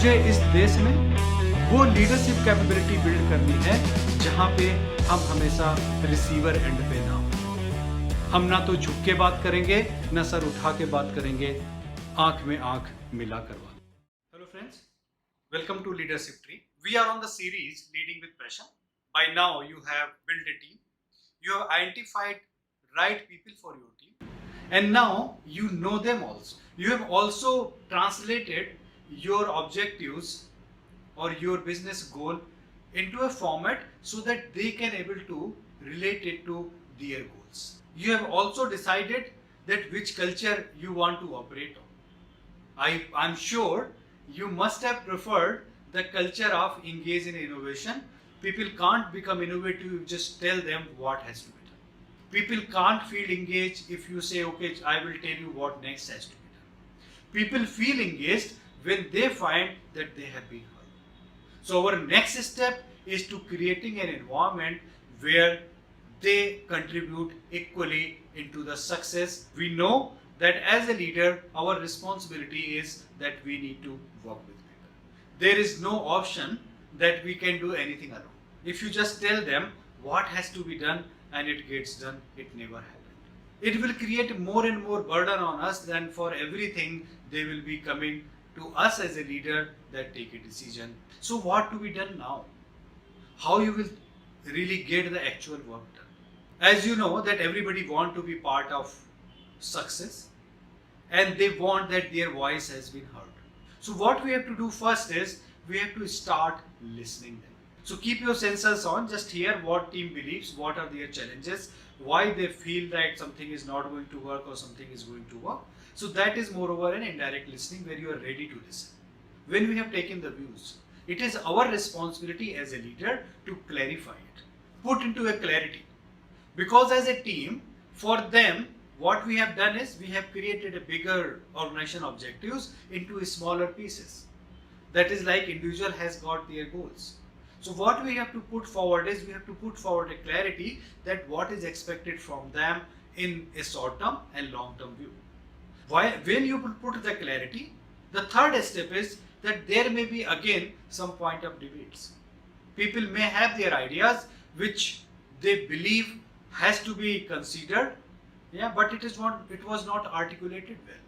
मुझे इस देश में वो लीडरशिप कैपेबिलिटी बिल्ड करनी है जहां पे हम हमेशा रिसीवर एंड पे ना हो। हम ना तो झुक के बात करेंगे, ना सर उठा के बात करेंगे, आंख में आंख मिला कर बात। Hello friends, welcome to Leadership Tree. We are on the series Leading with Passion. By now you have built a team. You have identified right people for your team. And now you know them also. You have also translated your objectives or your business goal into a format so that they can able to relate it to their goals. You have also decided that which culture you want to operate on. I'm sure you must have preferred the culture of engage in innovation. People can't become innovative if you just tell them what has to be done. People can't feel engaged if you say, okay, I will tell you what next has to be done. People feel engaged when they find that they have been heard. So our next step is to creating an environment where they contribute equally into the success. We know that as a leader, our responsibility is that we need to work with people. There is no option that we can do anything alone. If you just tell them what has to be done and it gets done, it never happens. It will create more and more burden on us than for everything they will be coming to us as a leader that take a decision. So what to be done now? How you will really get the actual work done? As you know that everybody want to be part of success and they want that their voice has been heard. So what we have to do first is we have to start listening them. So keep your sensors on, just hear what team believes, what are their challenges, why they feel that something is not going to work or something is going to work. So that is moreover an indirect listening where you are ready to listen. When we have taken the views, it is our responsibility as a leader to clarify it, put into a clarity. Because as a team, for them, what we have done is we have created a bigger organization objectives into smaller pieces. That is like individual has got their goals. So what we have to put forward is we have to put forward a clarity that what is expected from them in a short term and long term view. When you put the clarity, the third step is that there may be again some point of debates. People may have their ideas which they believe has to be considered, but it was not articulated well.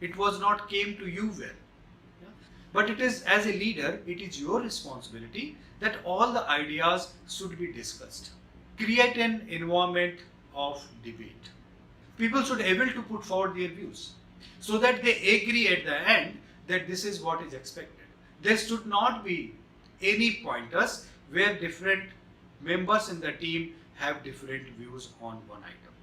It was not came to you well. But it is, as a leader, it is your responsibility that all the ideas should be discussed. Create an environment of debate. People should be able to put forward their views so that they agree at the end that this is what is expected. There should not be any pointers where different members in the team have different views on one item.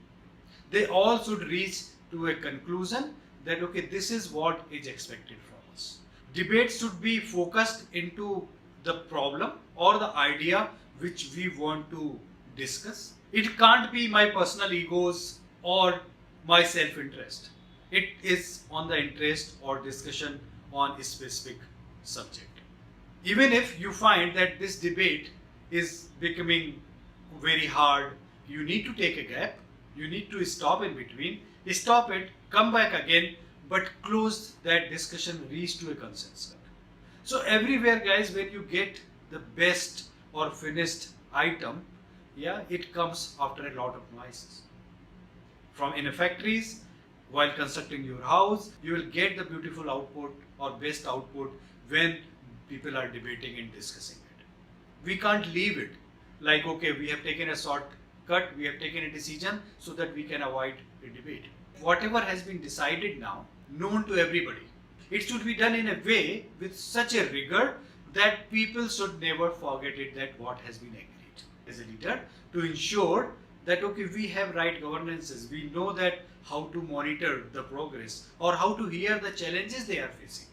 They all should reach to a conclusion that okay, this is what is expected from us. Debate should be focused into the problem or the idea which we want to discuss. It can't be my personal egos or my self-interest. It is on the interest or discussion on a specific subject. Even if you find that this debate is becoming very hard, you need to take a gap, you need to stop in between, stop it, come back again, but close that discussion, reach to a consensus. So everywhere guys, when you get the best or finished item, it comes after a lot of noises. From in a factories, while constructing your house, you will get the beautiful output or best output when people are debating and discussing it. We can't leave it like, okay, we have taken a shortcut, we have taken a decision so that we can avoid a debate. Whatever has been decided now, known to everybody, it should be done in a way with such a rigor that people should never forget it, that what has been agreed. As a leader, to ensure that okay, we have right governances, we know that how to monitor the progress or how to hear the challenges they are facing.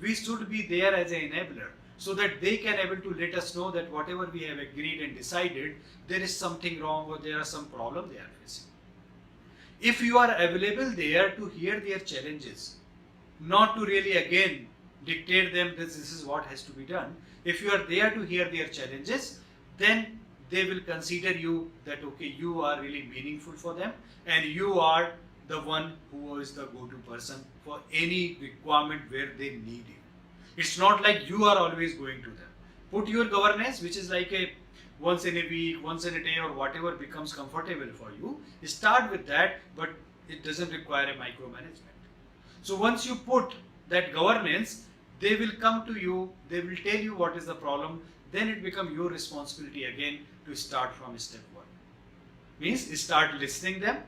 We should be there as an enabler so that they can able to let us know that whatever we have agreed and decided, there is something wrong or there are some problem they are facing. If you are available there to hear their challenges, not to really again dictate them that this is what has to be done, if you are there to hear their challenges, then they will consider you that okay, you are really meaningful for them and you are the one who is the go-to person for any requirement where they need you. It's not like you are always going to them. Put your governance, which is like a once in a week, once in a day, or whatever becomes comfortable for you. Start with that, but it doesn't require a micromanagement. So once you put that governance, they will come to you, they will tell you what is the problem, then it becomes your responsibility again to start from step one. Means start listening them,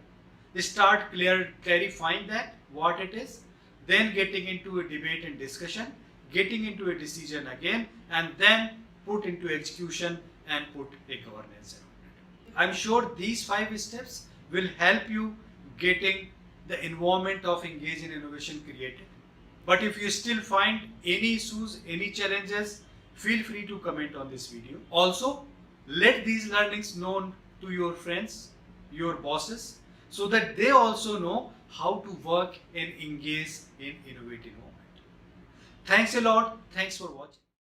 start clarifying that what it is, then getting into a debate and discussion, getting into a decision again, and then put into execution and put a governance around it. I'm sure these 5 steps will help you getting the environment of engage in innovation created. But if you still find any issues, any challenges, feel free to comment on this video. Also, let these learnings known to your friends, your bosses, so that they also know how to work and engage in innovative movement. Thanks a lot. Thanks for watching.